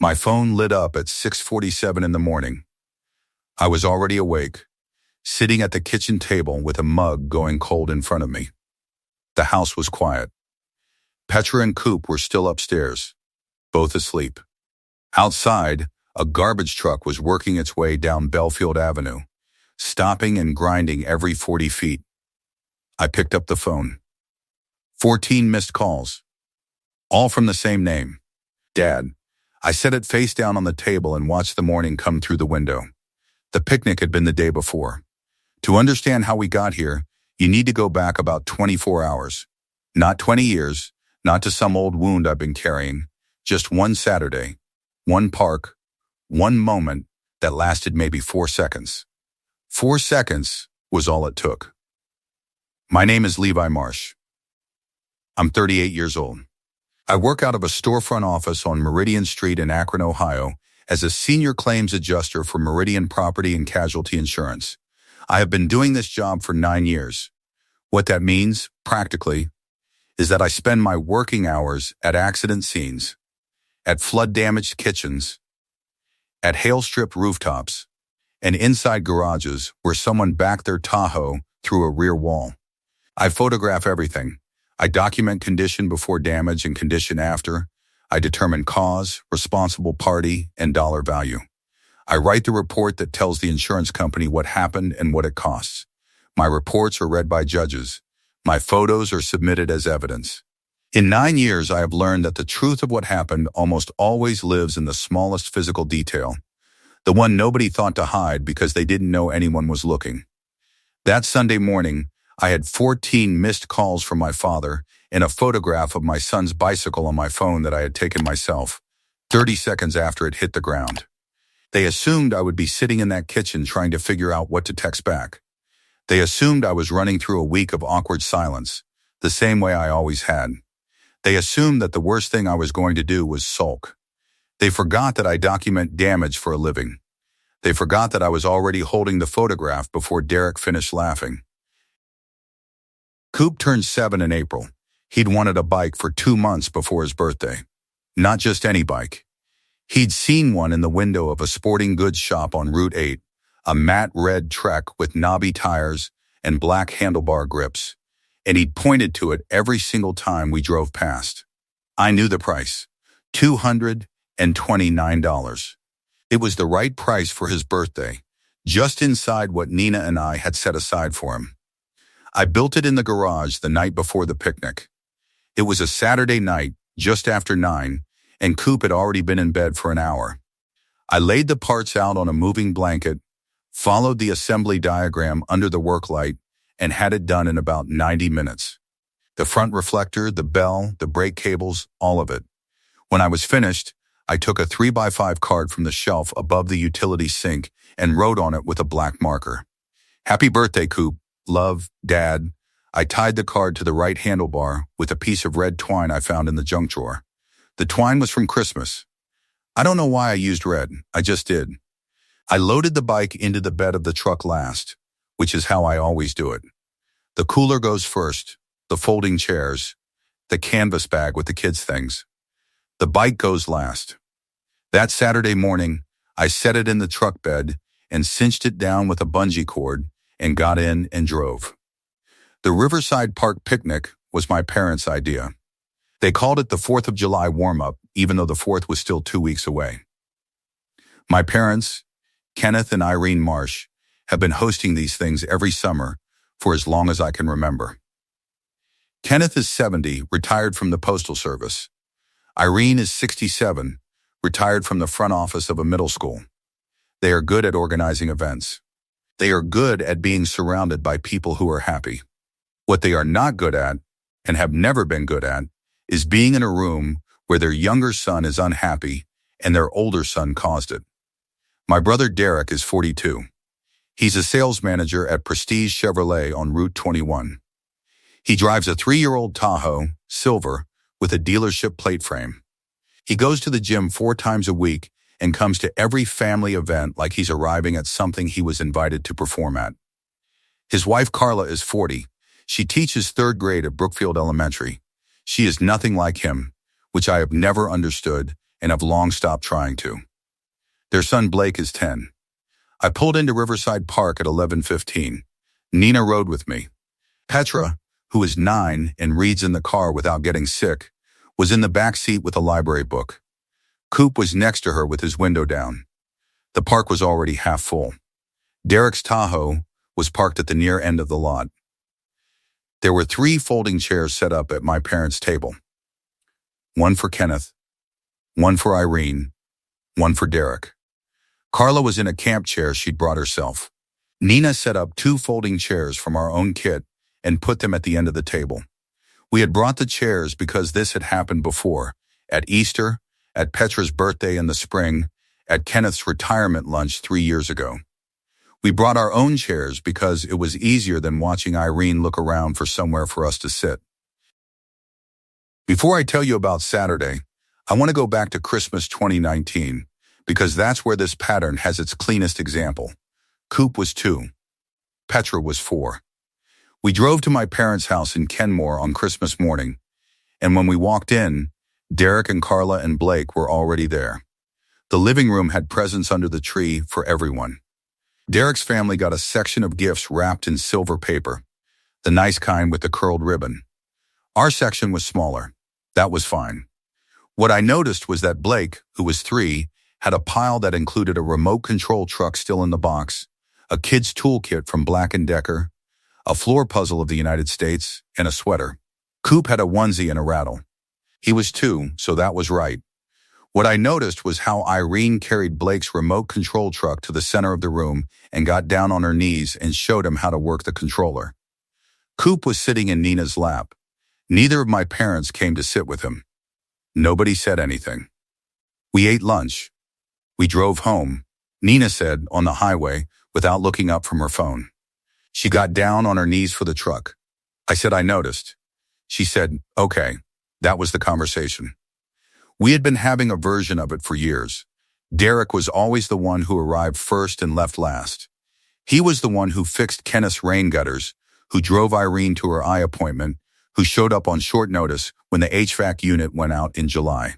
My phone lit up at 6:47 in the morning. I was already awake, sitting at the kitchen table with a mug going cold in front of me. The house was quiet. Petra and Coop were still upstairs, both asleep. Outside, a garbage truck was working its way down Belfield Avenue, stopping and grinding every 40 feet. I picked up the phone. 14 missed calls, all from the same name, Dad. I set it face down on the table and watched the morning come through the window. The picnic had been the day before. To understand how we got here, you need to go back about 24 hours. Not 20 years, not to some old wound I've been carrying. Just one Saturday, one park, one moment that lasted maybe 4 seconds. 4 seconds was all it took. My name is Levi Marsh. I'm 38 years old. I work out of a storefront office on Meridian Street in Akron, Ohio, as a senior claims adjuster for Meridian Property and Casualty Insurance. I have been doing this job for 9 years. What that means, practically, is that I spend my working hours at accident scenes, at flood-damaged kitchens, at hail-stripped rooftops, and inside garages where someone backed their Tahoe through a rear wall. I photograph everything. I document condition before damage and condition after. I determine cause, responsible party, and dollar value. I write the report that tells the insurance company what happened and what it costs. My reports are read by judges. My photos are submitted as evidence. In 9 years, I have learned that the truth of what happened almost always lives in the smallest physical detail, the one nobody thought to hide because they didn't know anyone was looking. That Sunday morning, I had 14 missed calls from my father and a photograph of my son's bicycle on my phone that I had taken myself, 30 seconds after it hit the ground. They assumed I would be sitting in that kitchen trying to figure out what to text back. They assumed I was running through a week of awkward silence, the same way I always had. They assumed that the worst thing I was going to do was sulk. They forgot that I document damage for a living. They forgot that I was already holding the photograph before Derek finished laughing. Coop turned 7 in April. He'd wanted a bike for 2 months before his birthday. Not just any bike. He'd seen one in the window of a sporting goods shop on Route 8, a matte red Trek with knobby tires and black handlebar grips, and he'd pointed to it every single time we drove past. I knew the price, $229. It was the right price for his birthday, just inside what Nina and I had set aside for him. I built it in the garage the night before the picnic. It was a Saturday night, just after 9, and Coop had already been in bed for an hour. I laid the parts out on a moving blanket, followed the assembly diagram under the work light, and had it done in about 90 minutes. The front reflector, the bell, the brake cables, all of it. When I was finished, I took a 3x5 card from the shelf above the utility sink and wrote on it with a black marker. "Happy birthday, Coop. Love, Dad." I tied the card to the right handlebar with a piece of red twine I found in the junk drawer. The twine was from Christmas. I don't know why I used red. I just did. I loaded the bike into the bed of the truck last, which is how I always do it. The cooler goes first, the folding chairs, the canvas bag with the kids' things. The bike goes last. That Saturday morning, I set it in the truck bed and cinched it down with a bungee cord and got in and drove. The Riverside Park picnic was my parents' idea. They called it the 4th of July warm-up, even though the 4th was still 2 weeks away. My parents, Kenneth and Irene Marsh, have been hosting these things every summer for as long as I can remember. Kenneth is 70, retired from the Postal Service. Irene is 67, retired from the front office of a middle school. They are good at organizing events. They are good at being surrounded by people who are happy. What they are not good at, and have never been good at, is being in a room where their younger son is unhappy and their older son caused it. My brother Derek is 42. He's a sales manager at Prestige Chevrolet on Route 21. He drives a 3-year-old Tahoe, silver, with a dealership plate frame. He goes to the gym 4 times a week and comes to every family event like he's arriving at something he was invited to perform at. His wife Carla is 40. She teaches 3rd grade at Brookfield Elementary. She is nothing like him, which I have never understood and have long stopped trying to. Their son Blake is 10. I pulled into Riverside Park at 11:15. Nina rode with me. Petra, who is 9 and reads in the car without getting sick, was in the back seat with a library book. Coop was next to her with his window down. The park was already half full. Derek's Tahoe was parked at the near end of the lot. There were 3 folding chairs set up at my parents' table. One for Kenneth, one for Irene, one for Derek. Carla was in a camp chair she'd brought herself. Nina set up 2 folding chairs from our own kit and put them at the end of the table. We had brought the chairs because this had happened before, at Easter, at Petra's birthday in the spring, at Kenneth's retirement lunch 3 years ago. We brought our own chairs because it was easier than watching Irene look around for somewhere for us to sit. Before I tell you about Saturday, I want to go back to Christmas 2019, because that's where this pattern has its cleanest example. Coop was 2. Petra was 4. We drove to my parents' house in Kenmore on Christmas morning, and when we walked in, Derek and Carla and Blake were already there. The living room had presents under the tree for everyone. Derek's family got a section of gifts wrapped in silver paper, the nice kind with the curled ribbon. Our section was smaller. That was fine. What I noticed was that Blake, who was 3, had a pile that included a remote control truck still in the box, a kid's toolkit from Black & Decker, a floor puzzle of the United States, and a sweater. Coop had a onesie and a rattle. He was 2, so that was right. What I noticed was how Irene carried Blake's remote control truck to the center of the room and got down on her knees and showed him how to work the controller. Coop was sitting in Nina's lap. Neither of my parents came to sit with him. Nobody said anything. We ate lunch. We drove home, Nina said, on the highway, without looking up from her phone. She got down on her knees for the truck. I said I noticed. She said, okay. That was the conversation. We had been having a version of it for years. Derek was always the one who arrived first and left last. He was the one who fixed Kenneth's rain gutters, who drove Irene to her eye appointment, who showed up on short notice when the HVAC unit went out in July.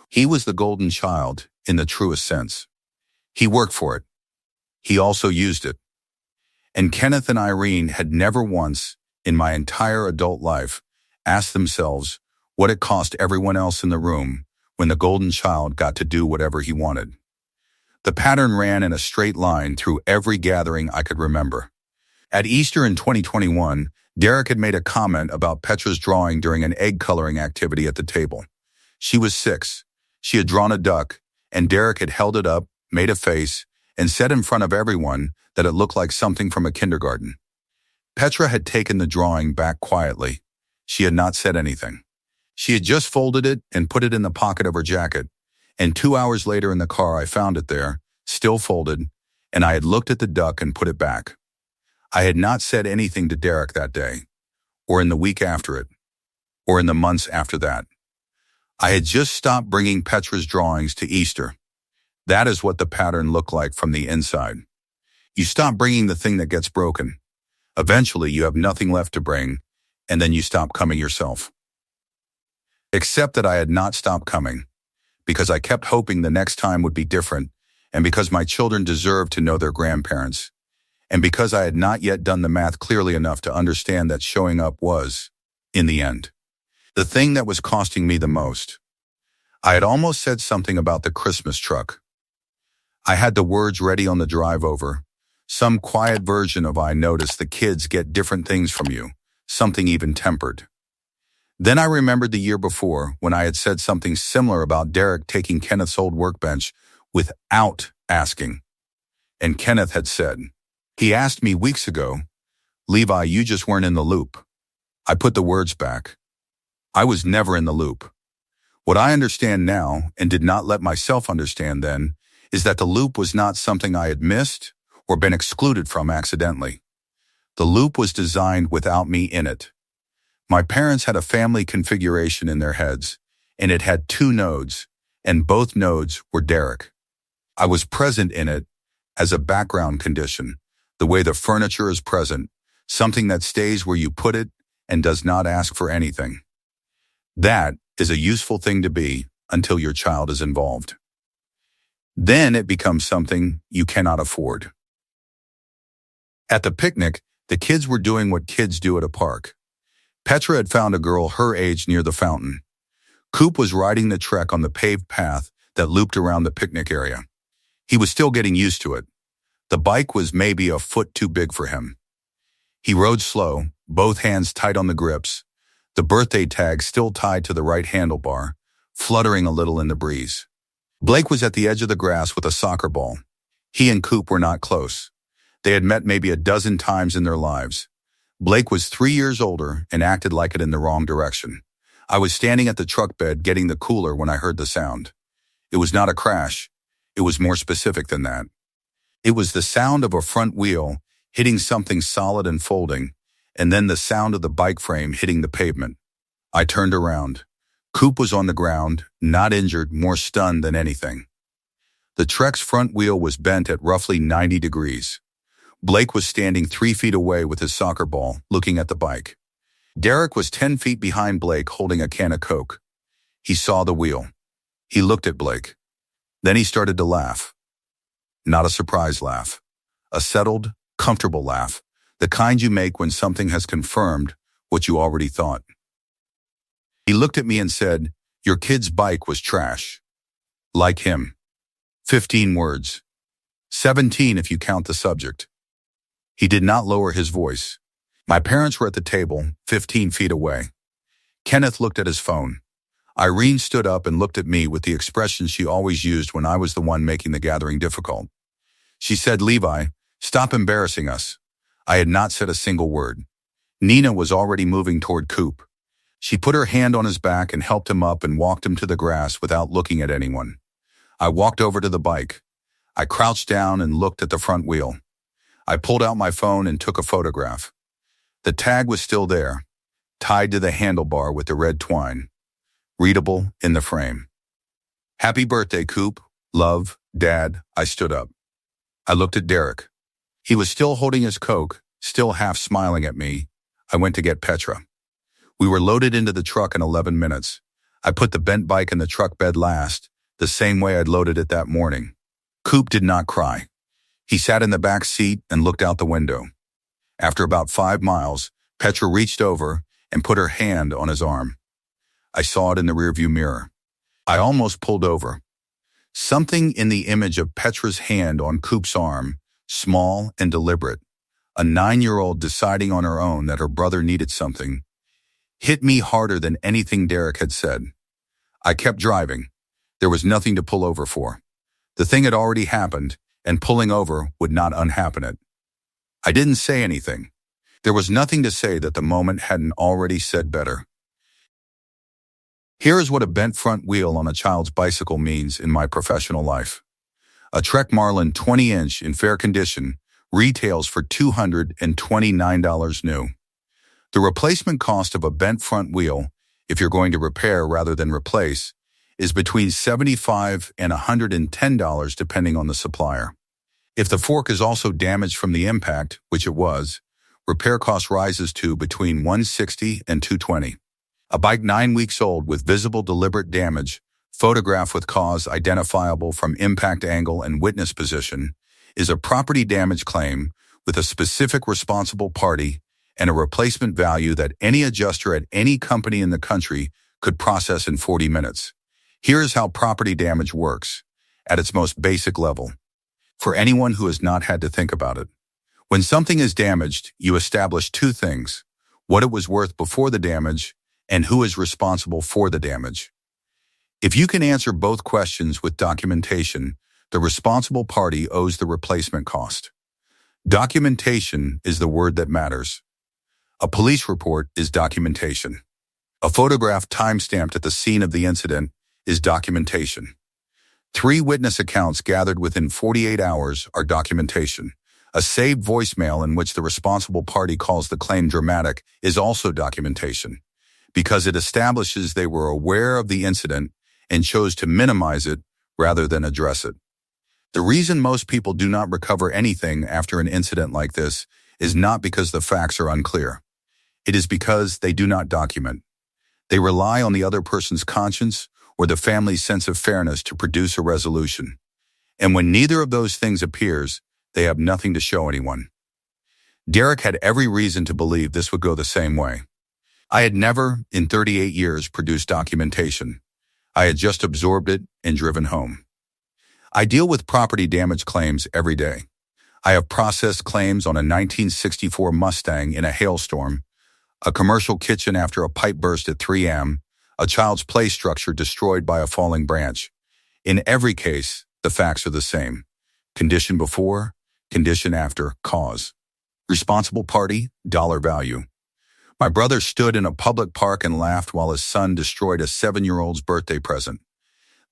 He was the golden child in the truest sense. He worked for it. He also used it. And Kenneth and Irene had never once, in my entire adult life, asked themselves what it cost everyone else in the room when the golden child got to do whatever he wanted. The pattern ran in a straight line through every gathering I could remember. At Easter in 2021, Derek had made a comment about Petra's drawing during an egg coloring activity at the table. She was 6. She had drawn a duck, and Derek had held it up, made a face, and said in front of everyone that it looked like something from a kindergarten. Petra had taken the drawing back quietly. She had not said anything. She had just folded it and put it in the pocket of her jacket, and 2 hours later in the car I found it there, still folded, and I had looked at the duck and put it back. I had not said anything to Derek that day, or in the week after it, or in the months after that. I had just stopped bringing Petra's drawings to Easter. That is what the pattern looked like from the inside. You stop bringing the thing that gets broken. Eventually, you have nothing left to bring, and then you stop coming yourself. Except that I had not stopped coming, because I kept hoping the next time would be different, and because my children deserved to know their grandparents, and because I had not yet done the math clearly enough to understand that showing up was, in the end, the thing that was costing me the most. I had almost said something about the Christmas truck. I had the words ready on the drive over, some quiet version of I noticed the kids get different things from you, something even tempered. Then I remembered the year before when I had said something similar about Derek taking Kenneth's old workbench without asking. And Kenneth had said, he asked me weeks ago, Levi, you just weren't in the loop. I put the words back. I was never in the loop. What I understand now, and did not let myself understand then, is that the loop was not something I had missed or been excluded from accidentally. The loop was designed without me in it. My parents had a family configuration in their heads, and it had 2 nodes, and both nodes were Derek. I was present in it as a background condition, the way the furniture is present, something that stays where you put it and does not ask for anything. That is a useful thing to be, until your child is involved. Then it becomes something you cannot afford. At the picnic, the kids were doing what kids do at a park. Petra had found a girl her age near the fountain. Coop was riding the trek on the paved path that looped around the picnic area. He was still getting used to it. The bike was maybe a foot too big for him. He rode slow, both hands tight on the grips, the birthday tag still tied to the right handlebar, fluttering a little in the breeze. Blake was at the edge of the grass with a soccer ball. He and Coop were not close. They had met maybe a dozen times in their lives. Blake was 3 years older and acted like it in the wrong direction. I was standing at the truck bed getting the cooler when I heard the sound. It was not a crash. It was more specific than that. It was the sound of a front wheel hitting something solid and folding, and then the sound of the bike frame hitting the pavement. I turned around. Coop was on the ground, not injured, more stunned than anything. The Trek's front wheel was bent at roughly 90 degrees. Blake was standing 3 feet away with his soccer ball, looking at the bike. Derek was 10 feet behind Blake holding a can of Coke. He saw the wheel. He looked at Blake. Then he started to laugh. Not a surprise laugh. A settled, comfortable laugh, the kind you make when something has confirmed what you already thought. He looked at me and said, "Your kid's bike was trash." Like him. 15 words. 17 if you count the subject. He did not lower his voice. My parents were at the table, 15 feet away. Kenneth looked at his phone. Irene stood up and looked at me with the expression she always used when I was the one making the gathering difficult. She said, "Levi, stop embarrassing us." I had not said a single word. Nina was already moving toward Coop. She put her hand on his back and helped him up and walked him to the grass without looking at anyone. I walked over to the bike. I crouched down and looked at the front wheel. I pulled out my phone and took a photograph. The tag was still there, tied to the handlebar with the red twine, readable in the frame. "Happy birthday, Coop. Love, Dad." I stood up. I looked at Derek. He was still holding his Coke, still half smiling at me. I went to get Petra. We were loaded into the truck in 11 minutes. I put the bent bike in the truck bed last, the same way I'd loaded it that morning. Coop did not cry. He sat in the back seat and looked out the window. After about 5 miles, Petra reached over and put her hand on his arm. I saw it in the rearview mirror. I almost pulled over. Something in the image of Petra's hand on Coop's arm, small and deliberate, a 9-year-old deciding on her own that her brother needed something, hit me harder than anything Derek had said. I kept driving. There was nothing to pull over for. The thing had already happened, and pulling over would not unhappen it. I didn't say anything. There was nothing to say that the moment hadn't already said better. Here is what a bent front wheel on a child's bicycle means in my professional life. A Trek Marlin 20-inch in fair condition retails for $229 new. The replacement cost of a bent front wheel, if you're going to repair rather than replace, is between $75 and $110 depending on the supplier. If the fork is also damaged from the impact, which it was, repair cost rises to between $160 and $220. A bike 9 weeks old with visible deliberate damage, photographed with cause identifiable from impact angle and witness position, is a property damage claim with a specific responsible party and a replacement value that any adjuster at any company in the country could process in 40 minutes. Here is how property damage works, at its most basic level, for anyone who has not had to think about it. When something is damaged, you establish 2 things: what it was worth before the damage and who is responsible for the damage. If you can answer both questions with documentation, the responsible party owes the replacement cost. Documentation is the word that matters. A police report is documentation. A photograph time-stamped at the scene of the incident is documentation. 3 witness accounts gathered within 48 hours are documentation. A saved voicemail in which the responsible party calls the claim dramatic is also documentation, because it establishes they were aware of the incident and chose to minimize it rather than address it. The reason most people do not recover anything after an incident like this is not because the facts are unclear. It is because they do not document. They rely on the other person's conscience or the family's sense of fairness to produce a resolution. And when neither of those things appears, they have nothing to show anyone. Derek had every reason to believe this would go the same way. I had never, in 38 years, produced documentation. I had just absorbed it and driven home. I deal with property damage claims every day. I have processed claims on a 1964 Mustang in a hailstorm, a commercial kitchen after a pipe burst at 3 a.m., a child's play structure destroyed by a falling branch. In every case, the facts are the same. Condition before, condition after, cause. Responsible party, dollar value. My brother stood in a public park and laughed while his son destroyed a 7-year-old's birthday present.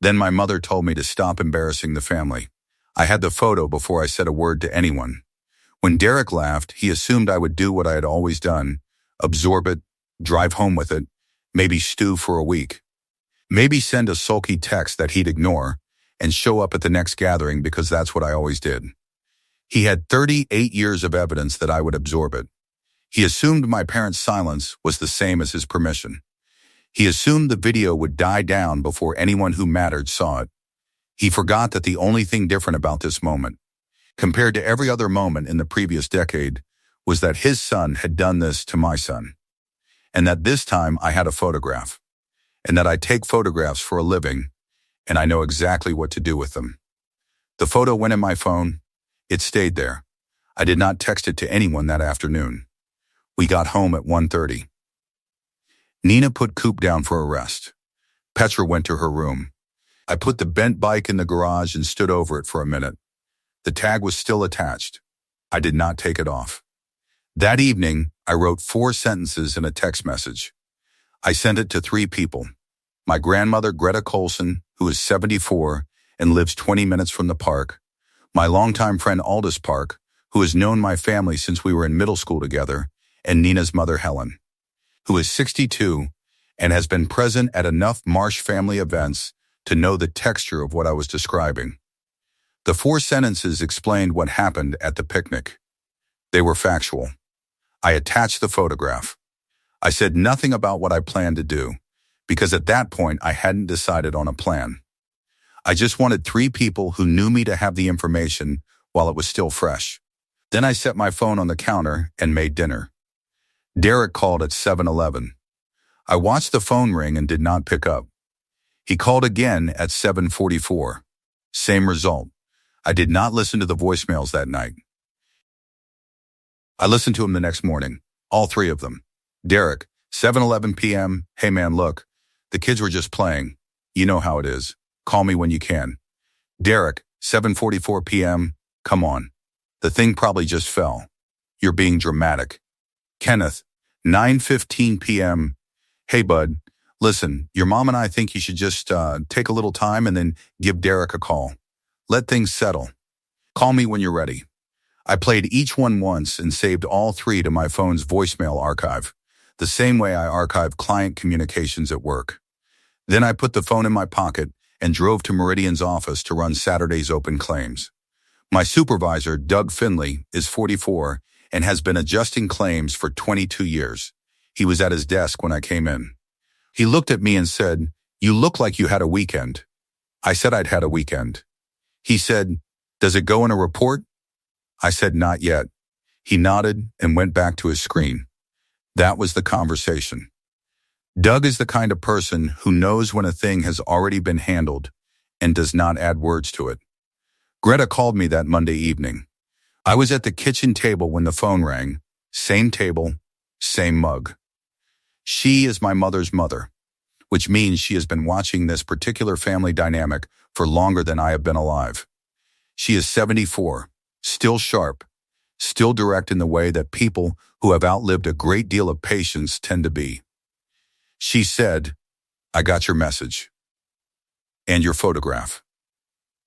Then my mother told me to stop embarrassing the family. I had the photo before I said a word to anyone. When Derek laughed, he assumed I would do what I had always done, absorb it, drive home with it, maybe stew for a week. Maybe send a sulky text that he'd ignore and show up at the next gathering because that's what I always did. He had 38 years of evidence that I would absorb it. He assumed my parents' silence was the same as his permission. He assumed the video would die down before anyone who mattered saw it. He forgot that the only thing different about this moment, compared to every other moment in the previous decade, was that his son had done this to my son. And that this time I had a photograph. And that I take photographs for a living, and I know exactly what to do with them. The photo went in my phone. It stayed there. I did not text it to anyone that afternoon. We got home at 1:30. Nina put Coop down for a rest. Petra went to her room. I put the bent bike in the garage and stood over it for a minute. The tag was still attached. I did not take it off. That evening, I wrote 4 sentences in a text message. I sent it to 3 people. My grandmother, Greta Colson, who is 74 and lives 20 minutes from the park. My longtime friend, Aldous Park, who has known my family since we were in middle school together, and Nina's mother, Helen, who is 62 and has been present at enough Marsh family events to know the texture of what I was describing. The 4 sentences explained what happened at the picnic. They were factual. I attached the photograph. I said nothing about what I planned to do, because at that point I hadn't decided on a plan. I just wanted 3 people who knew me to have the information while it was still fresh. Then I set my phone on the counter and made dinner. Derek called at 7:11. I watched the phone ring and did not pick up. He called again at 7:44. Same result. I did not listen to the voicemails that night. I listened to them the next morning, all 3 of them. Derek, 7:11 p.m. Hey man, look, the kids were just playing. You know how it is. Call me when you can. Derek, 7:44 p.m. Come on. The thing probably just fell. You're being dramatic. Kenneth, 9:15 p.m. Hey bud, listen, your mom and I think you should just take a little time and then give Derek a call. Let things settle. Call me when you're ready. I played each one once and saved all 3 to my phone's voicemail archive, the same way I archive client communications at work. Then I put the phone in my pocket and drove to Meridian's office to run Saturday's open claims. My supervisor, Doug Finley, is 44 and has been adjusting claims for 22 years. He was at his desk when I came in. He looked at me and said, "You look like you had a weekend." I said I'd had a weekend. He said, "Does it go in a report?" I said, "Not yet." He nodded and went back to his screen. That was the conversation. Doug is the kind of person who knows when a thing has already been handled and does not add words to it. Greta called me that Monday evening. I was at the kitchen table when the phone rang. Same table, same mug. She is my mother's mother, which means she has been watching this particular family dynamic for longer than I have been alive. She is 74, still sharp, still direct in the way that people who have outlived a great deal of patience tend to be. She said, "I got your message. And your photograph."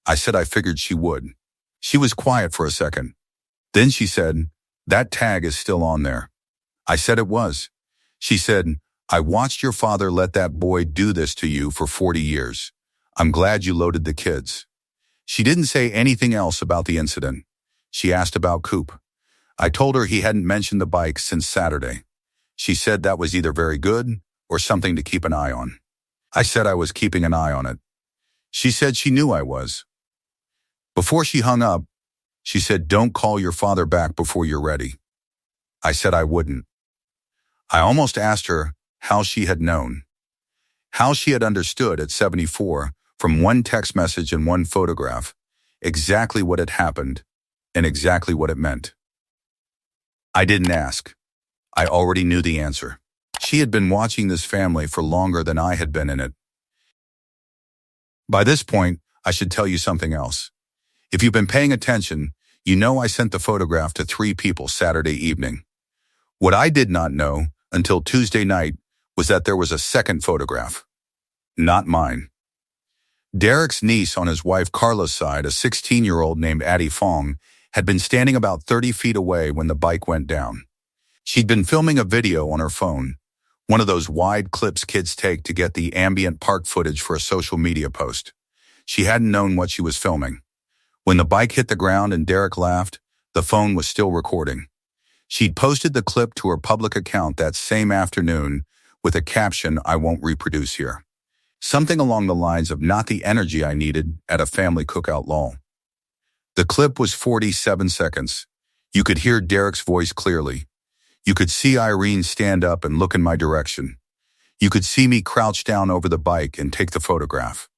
I said I figured she would. She was quiet for a second. Then she said, "That tag is still on there." I said it was. She said, "I watched your father let that boy do this to you for 40 years. I'm glad you loaded the kids." She didn't say anything else about the incident. She asked about Coop. I told her he hadn't mentioned the bike since Saturday. She said that was either very good or something to keep an eye on. I said I was keeping an eye on it. She said she knew I was. Before she hung up, she said, "Don't call your father back before you're ready." I said I wouldn't. I almost asked her how she had known, how she had understood at 74 from one text message and one photograph exactly what had happened and exactly what it meant. I didn't ask. I already knew the answer. She had been watching this family for longer than I had been in it. By this point, I should tell you something else. If you've been paying attention, you know I sent the photograph to 3 people Saturday evening. What I did not know until Tuesday night was that there was a second photograph. Not mine. Derek's niece on his wife Carla's side, a 16-year-old named Addie Fong, had been standing about 30 feet away when the bike went down. She'd been filming a video on her phone, one of those wide clips kids take to get the ambient park footage for a social media post. She hadn't known what she was filming. When the bike hit the ground and Derek laughed, the phone was still recording. She'd posted the clip to her public account that same afternoon with a caption I won't reproduce here. Something along the lines of "not the energy I needed at a family cookout lol." The clip was 47 seconds. You could hear Derek's voice clearly. You could see Irene stand up and look in my direction. You could see me crouch down over the bike and take the photograph.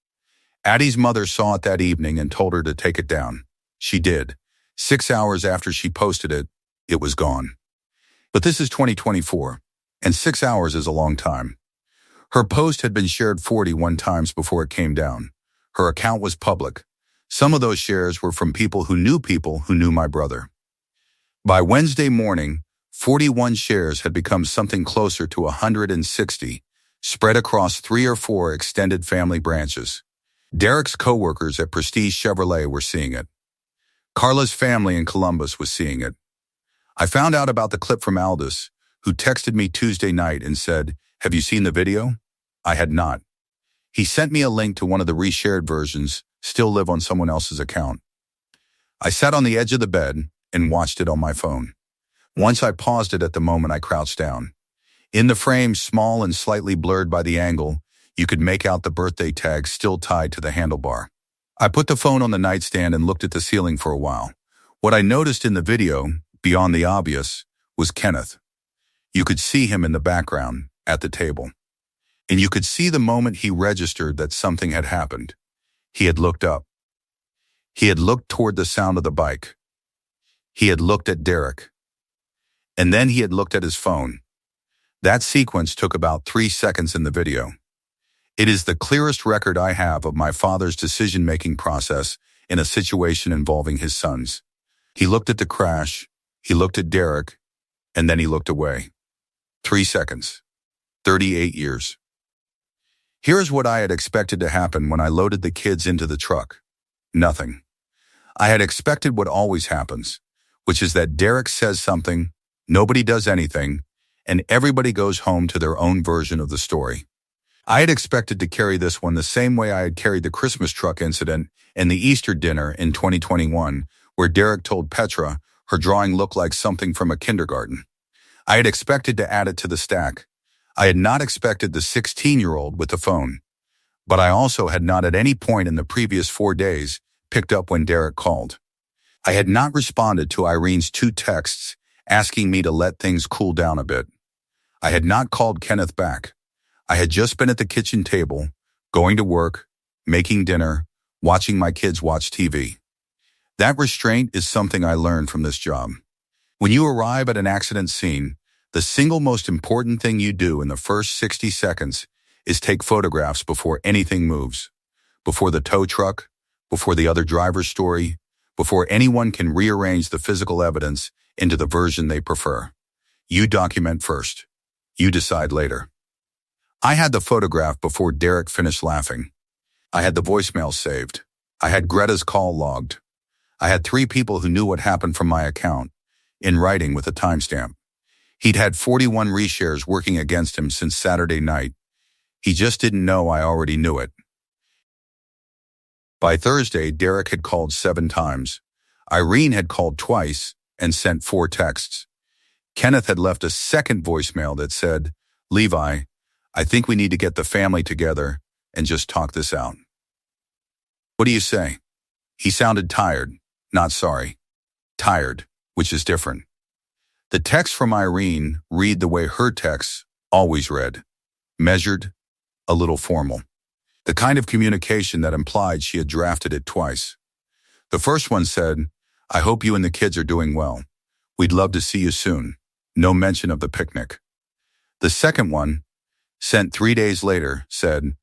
Addie's mother saw it that evening and told her to take it down. She did. 6 hours after she posted it, it was gone. But this is 2024, and 6 hours is a long time. Her post had been shared 41 times before it came down. Her account was public. Some of those shares were from people who knew my brother. By Wednesday morning, 41 shares had become something closer to 160, spread across 3 or 4 extended family branches. Derek's co-workers at Prestige Chevrolet were seeing it. Carla's family in Columbus was seeing it. I found out about the clip from Aldous, who texted me Tuesday night and said, "Have you seen the video?" I had not. He sent me a link to one of the reshared versions, still live on someone else's account. I sat on the edge of the bed and watched it on my phone. Once I paused it at the moment I crouched down. In the frame, small and slightly blurred by the angle, you could make out the birthday tag still tied to the handlebar. I put the phone on the nightstand and looked at the ceiling for a while. What I noticed in the video, beyond the obvious, was Kenneth. You could see him in the background, at the table. And you could see the moment he registered that something had happened. He had looked up. He had looked toward the sound of the bike. He had looked at Derek. And then he had looked at his phone. That sequence took about 3 seconds in the video. It is the clearest record I have of my father's decision-making process in a situation involving his sons. He looked at the crash, he looked at Derek, and then he looked away. 3 seconds. 38 years. Here's what I had expected to happen when I loaded the kids into the truck. Nothing. I had expected what always happens, which is that Derek says something, nobody does anything, and everybody goes home to their own version of the story. I had expected to carry this one the same way I had carried the Christmas truck incident and the Easter dinner in 2021, where Derek told Petra her drawing looked like something from a kindergarten. I had expected to add it to the stack. I had not expected the 16-year-old with the phone. But I also had not at any point in the previous 4 days picked up when Derek called. I had not responded to Irene's 2 texts asking me to let things cool down a bit. I had not called Kenneth back. I had just been at the kitchen table, going to work, making dinner, watching my kids watch TV. That restraint is something I learned from this job. When you arrive at an accident scene, the single most important thing you do in the first 60 seconds is take photographs before anything moves, before the tow truck, before the other driver's story, before anyone can rearrange the physical evidence into the version they prefer. You document first. You decide later. I had the photograph before Derek finished laughing. I had the voicemail saved. I had Greta's call logged. I had 3 people who knew what happened from my account, in writing with a timestamp. He'd had 41 reshares working against him since Saturday night. He just didn't know I already knew it. By Thursday, Derek had called 7 times. Irene had called twice and sent 4 texts. Kenneth had left a second voicemail that said, "Levi, I think we need to get the family together and just talk this out. What do you say? He sounded tired, not sorry. Tired, which is different. The text from Irene read the way her texts always read. Measured, a little formal. The kind of communication that implied she had drafted it twice. The first one said, I hope you and the kids are doing well. We'd love to see you soon. No mention of the picnic. The second one, sent 3 days later, said,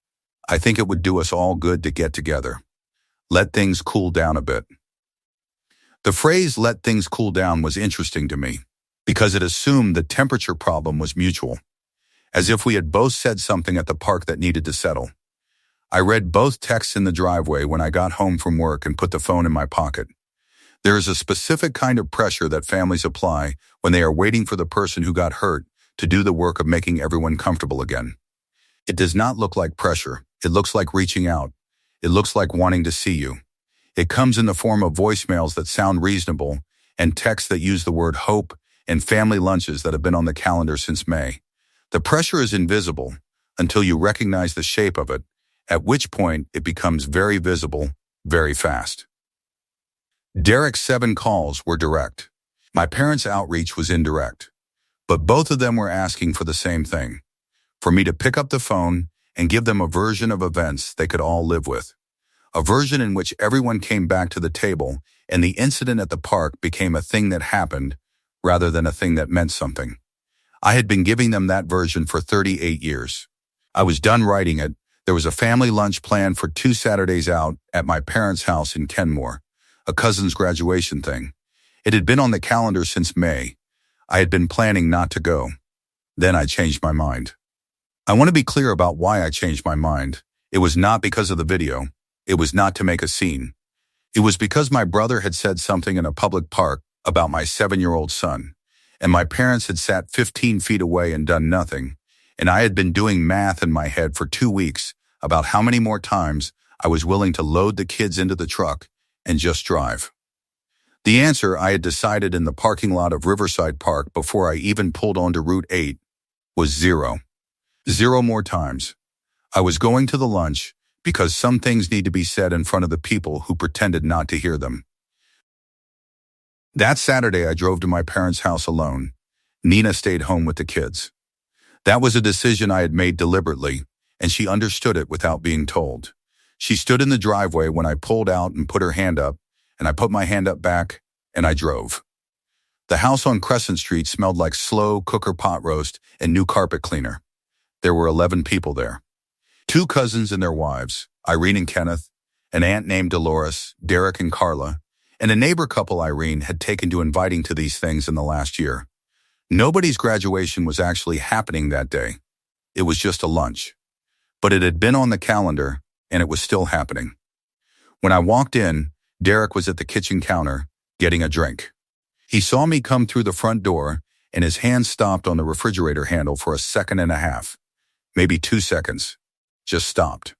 I think it would do us all good to get together. Let things cool down a bit. The phrase let things cool down was interesting to me because it assumed the temperature problem was mutual, as if we had both said something at the park that needed to settle. I read both texts in the driveway when I got home from work and put the phone in my pocket. There is a specific kind of pressure that families apply when they are waiting for the person who got hurt to do the work of making everyone comfortable again. It does not look like pressure. It looks like reaching out. It looks like wanting to see you. It comes in the form of voicemails that sound reasonable and texts that use the word hope and family lunches that have been on the calendar since May. The pressure is invisible until you recognize the shape of it, at which point it becomes very visible, very fast. Derek's 7 calls were direct. My parents' outreach was indirect. But both of them were asking for the same thing, for me to pick up the phone and give them a version of events they could all live with. A version in which everyone came back to the table and the incident at the park became a thing that happened rather than a thing that meant something. I had been giving them that version for 38 years. I was done writing it. There was a family lunch planned for 2 Saturdays out at my parents' house in Kenmore, a cousin's graduation thing. It had been on the calendar since May. I had been planning not to go. Then I changed my mind. I want to be clear about why I changed my mind. It was not because of the video. It was not to make a scene. It was because my brother had said something in a public park about my 7-year-old son, and my parents had sat 15 feet away and done nothing, and I had been doing math in my head for 2 weeks about how many more times I was willing to load the kids into the truck and just drive. The answer I had decided in the parking lot of Riverside Park before I even pulled onto Route 8 was 0. 0 more times. I was going to the lunch because some things need to be said in front of the people who pretended not to hear them. That Saturday, I drove to my parents' house alone. Nina stayed home with the kids. That was a decision I had made deliberately, and she understood it without being told. She stood in the driveway when I pulled out and put her hand up, and I put my hand up back, and I drove. The house on Crescent Street smelled like slow cooker pot roast and new carpet cleaner. There were 11 people there. 2 cousins and their wives, Irene and Kenneth, an aunt named Dolores, Derek and Carla, and a neighbor couple Irene had taken to inviting to these things in the last year. Nobody's graduation was actually happening that day. It was just a lunch. But it had been on the calendar, and it was still happening. When I walked in, Derek was at the kitchen counter, getting a drink. He saw me come through the front door, and his hand stopped on the refrigerator handle for a second and a half, maybe 2 seconds. Just stopped.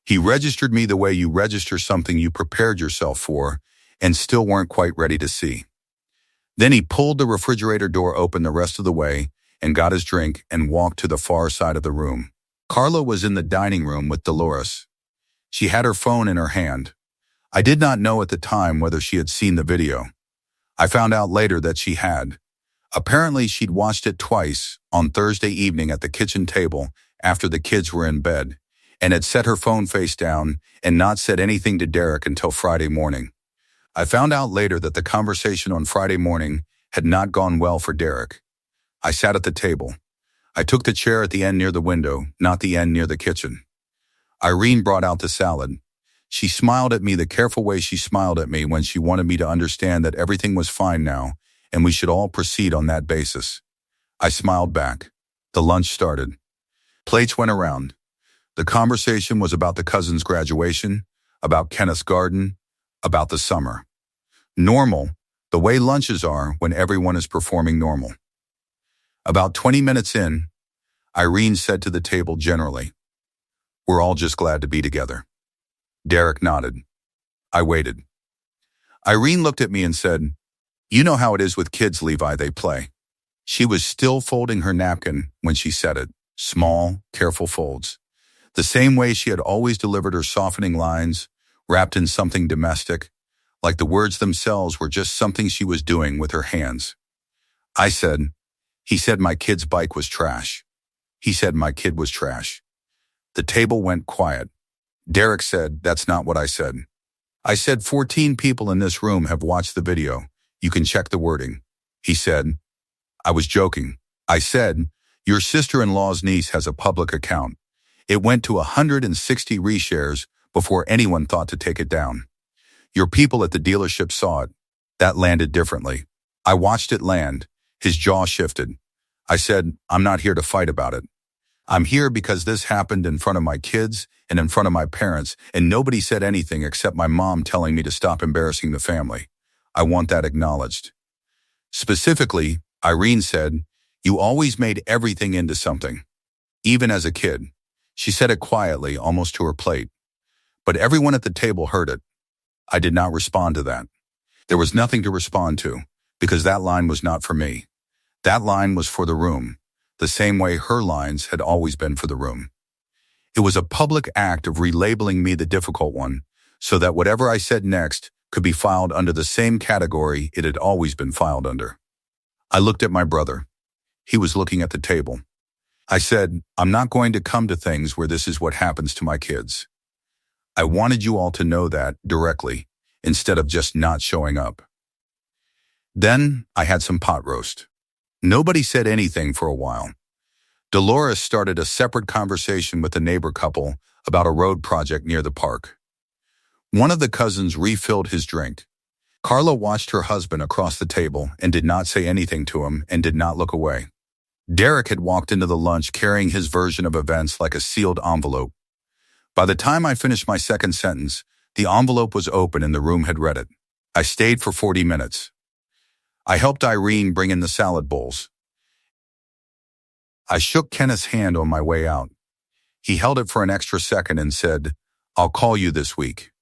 He registered me the way you register something you prepared yourself for and still weren't quite ready to see. Then he pulled the refrigerator door open the rest of the way and got his drink and walked to the far side of the room. Carla was in the dining room with Dolores. She had her phone in her hand. I did not know at the time whether she had seen the video. I found out later that she had. Apparently, she'd watched it twice on Thursday evening at the kitchen table after the kids were in bed, and had set her phone face down and not said anything to Derek until Friday morning. I found out later that the conversation on Friday morning had not gone well for Derek. I sat at the table. I took the chair at the end near the window, not the end near the kitchen. Irene brought out the salad. She smiled at me the careful way she smiled at me when she wanted me to understand that everything was fine now, and we should all proceed on that basis. I smiled back. The lunch started. Plates went around. The conversation was about the cousin's graduation, about Kenneth's garden, about the summer. Normal, the way lunches are when everyone is performing normal. About 20 minutes in, Irene said to the table generally, "We're all just glad to be together." Derek nodded. I waited. Irene looked at me and said, "You know how it is with kids, Levi, they play." She was still folding her napkin when she said it. Small, careful folds. The same way she had always delivered her softening lines, wrapped in something domestic, like the words themselves were just something she was doing with her hands. I said, "He said my kid's bike was trash. He said my kid was trash." The table went quiet. Derek said, "That's not what I said." I said, 14 people in this room have watched the video. You can check the wording." He said, "I was joking." I said, "Your sister-in-law's niece has a public account. It went to 160 reshares before anyone thought to take it down. Your people at the dealership saw it. That landed differently." I watched it land. His jaw shifted. I said, "I'm not here to fight about it. I'm here because this happened in front of my kids and in front of my parents, and nobody said anything except my mom telling me to stop embarrassing the family. I want that acknowledged." Specifically, Irene said, "You always made everything into something, even as a kid." She said it quietly, almost to her plate. But everyone at the table heard it. I did not respond to that. There was nothing to respond to, because that line was not for me. That line was for the room, the same way her lines had always been for the room. It was a public act of relabeling me the difficult one, so that whatever I said next could be filed under the same category it had always been filed under. I looked at my brother. He was looking at the table. I said, "I'm not going to come to things where this is what happens to my kids. I wanted you all to know that directly, instead of just not showing up." Then I had some pot roast. Nobody said anything for a while. Dolores started a separate conversation with a neighbor couple about a road project near the park. One of the cousins refilled his drink. Carla watched her husband across the table and did not say anything to him and did not look away. Derek had walked into the lunch carrying his version of events like a sealed envelope. By the time I finished my second sentence, the envelope was open and the room had read it. I stayed for 40 minutes. I helped Irene bring in the salad bowls. I shook Kenneth's hand on my way out. He held it for an extra second and said, "I'll call you this week."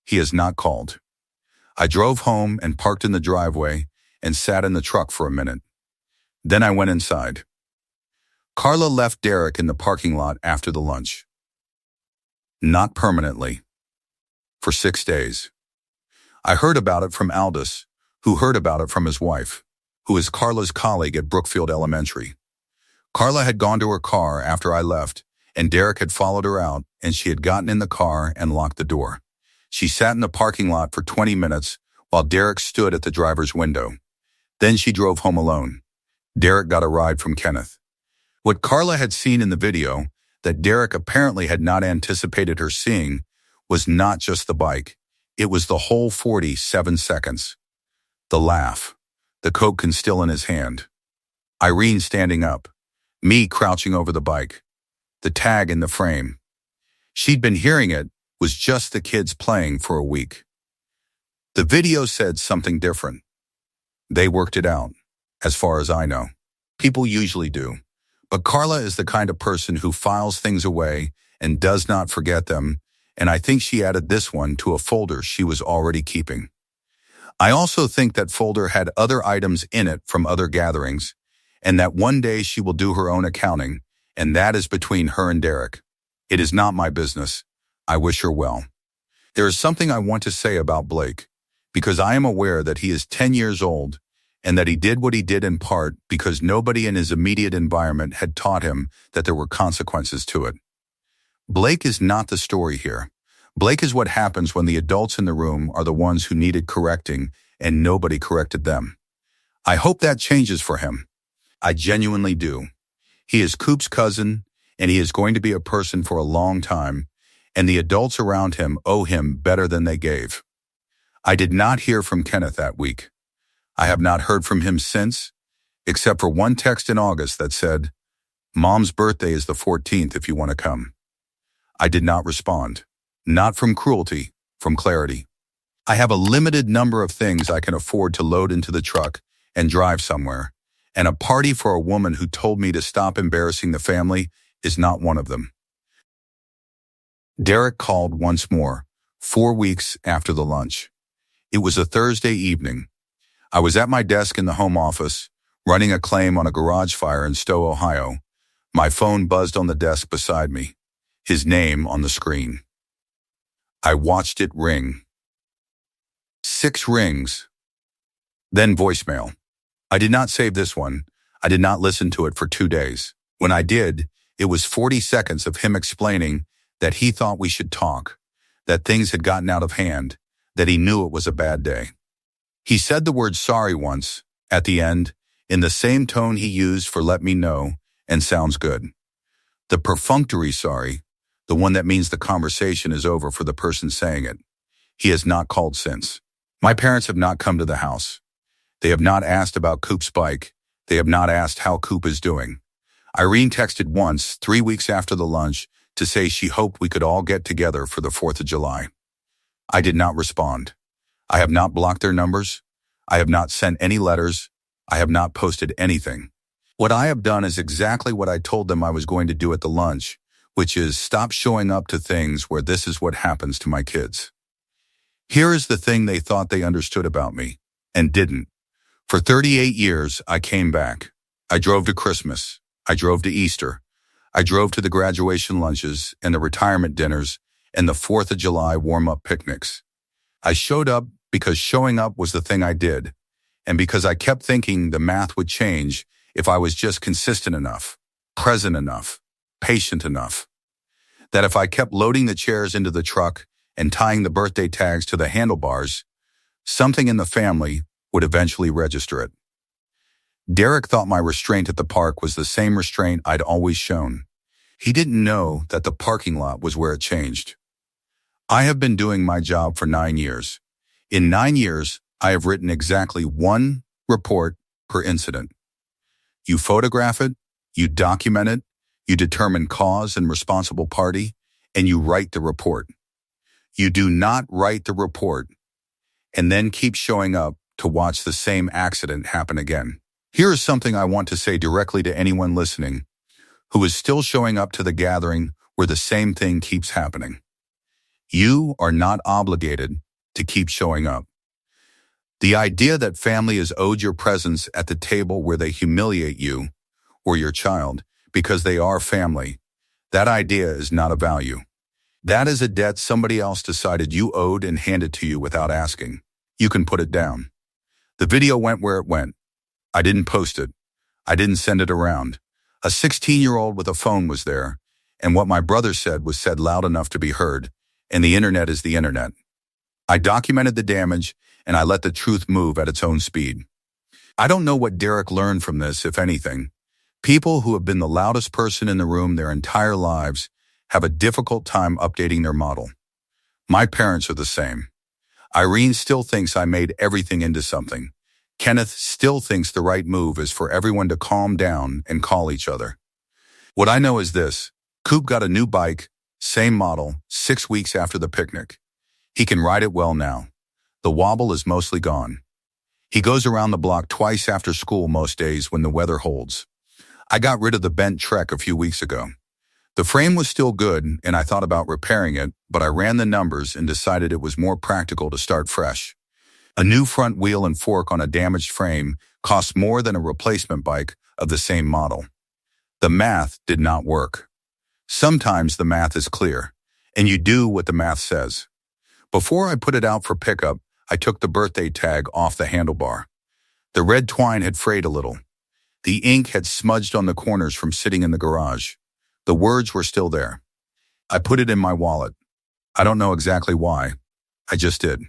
He has not called. I drove home and parked in the driveway and sat in the truck for a minute. Then I went inside. Carla left Derek in the parking lot after the lunch. Not permanently. For 6 days. I heard about it from Aldous, who heard about it from his wife, who is Carla's colleague at Brookfield Elementary. Carla had gone to her car after I left, and Derek had followed her out, and she had gotten in the car and locked the door. She sat in the parking lot for 20 minutes while Derek stood at the driver's window. Then she drove home alone. Derek got a ride from Kenneth. What Carla had seen in the video, that Derek apparently had not anticipated her seeing, was not just the bike. It was the whole 47 seconds. The laugh, the Coke can still in his hand. Irene standing up, me crouching over the bike, the tag in the frame. She'd been hearing it, was just the kids playing for a week. The video said something different. They worked it out, as far as I know. People usually do. But Carla is the kind of person who files things away and does not forget them, and I think she added this one to a folder she was already keeping. I also think that folder had other items in it from other gatherings, and that one day she will do her own accounting, and that is between her and Derek. It is not my business. I wish her well. There is something I want to say about Blake, because I am aware that he is 10 years old, and that he did what he did in part because nobody in his immediate environment had taught him that there were consequences to it. Blake is not the story here. Blake is what happens when the adults in the room are the ones who needed correcting and nobody corrected them. I hope that changes for him. I genuinely do. He is Coop's cousin, and he is going to be a person for a long time, and the adults around him owe him better than they gave. I did not hear from Kenneth that week. I have not heard from him since, except for one text in August that said, "Mom's birthday is the 14th if you want to come." I did not respond. Not from cruelty, from clarity. I have a limited number of things I can afford to load into the truck and drive somewhere, and a party for a woman who told me to stop embarrassing the family is not one of them. Derek called once more, 4 weeks after the lunch. It was a Thursday evening. I was at my desk in the home office, running a claim on a garage fire in Stowe, Ohio. My phone buzzed on the desk beside me. his name on the screen. I watched it ring. 6 rings. Then voicemail. I did not save this one. I did not listen to it for 2 days. When I did, it was 40 seconds of him explaining that he thought we should talk, that things had gotten out of hand, that he knew it was a bad day. He said the word sorry once, at the end, in the same tone he used for let me know, and sounds good. The perfunctory sorry, the one that means the conversation is over for the person saying it. He has not called since. My parents have not come to the house. They have not asked about Coop's bike. They have not asked how Coop is doing. Irene texted once, 3 weeks after the lunch, to say she hoped we could all get together for the 4th of July. I did not respond. I have not blocked their numbers. I have not sent any letters. I have not posted anything. What I have done is exactly what I told them I was going to do at the lunch, which is stop showing up to things where this is what happens to my kids. Here is the thing they thought they understood about me, and didn't. For 38 years, I came back. I drove to Christmas. I drove to Easter. I drove to the graduation lunches and the retirement dinners and the 4th of July warm-up picnics. I showed up because showing up was the thing I did, and because I kept thinking the math would change if I was just consistent enough, present enough, patient enough. That if I kept loading the chairs into the truck and tying the birthday tags to the handlebars, something in the family would eventually register it. Derek thought my restraint at the park was the same restraint I'd always shown. He didn't know that the parking lot was where it changed. I have been doing my job for 9 years. In 9 years, I have written exactly 1 report per incident. You photograph it, you document it, you determine cause and responsible party, and you write the report. You do not write the report and then keep showing up to watch the same accident happen again. Here is something I want to say directly to anyone listening who is still showing up to the gathering where the same thing keeps happening. You are not obligated to keep showing up. The idea that family is owed your presence at the table where they humiliate you or your child because they are family, that idea is not a value. That is a debt somebody else decided you owed and handed to you without asking. You can put it down. The video went where it went. I didn't post it. I didn't send it around. A 16-year-old with a phone was there, and what my brother said was said loud enough to be heard, and the internet is the internet. I documented the damage, and I let the truth move at its own speed. I don't know what Derek learned from this, if anything. People who have been the loudest person in the room their entire lives have a difficult time updating their model. My parents are the same. Irene still thinks I made everything into something. Kenneth still thinks the right move is for everyone to calm down and call each other. What I know is this: Coop got a new bike, same model, 6 weeks after the picnic. He can ride it well now. The wobble is mostly gone. He goes around the block twice after school most days when the weather holds. I got rid of the bent Trek a few weeks ago. The frame was still good, and I thought about repairing it, but I ran the numbers and decided it was more practical to start fresh. A new front wheel and fork on a damaged frame costs more than a replacement bike of the same model. The math did not work. Sometimes the math is clear, and you do what the math says. Before I put it out for pickup, I took the birthday tag off the handlebar. The red twine had frayed a little. The ink had smudged on the corners from sitting in the garage. The words were still there. I put it in my wallet. I don't know exactly why. I just did.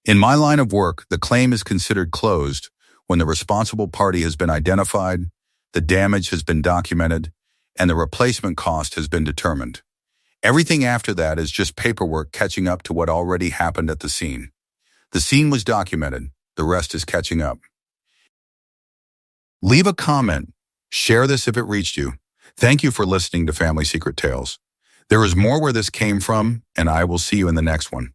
In my line of work, the claim is considered closed when the responsible party has been identified, the damage has been documented, and the replacement cost has been determined. Everything after that is just paperwork catching up to what already happened at the scene. The scene was documented. The rest is catching up. Leave a comment. Share this if it reached you. Thank you for listening to Family Secret Tales. There is more where this came from, and I will see you in the next one.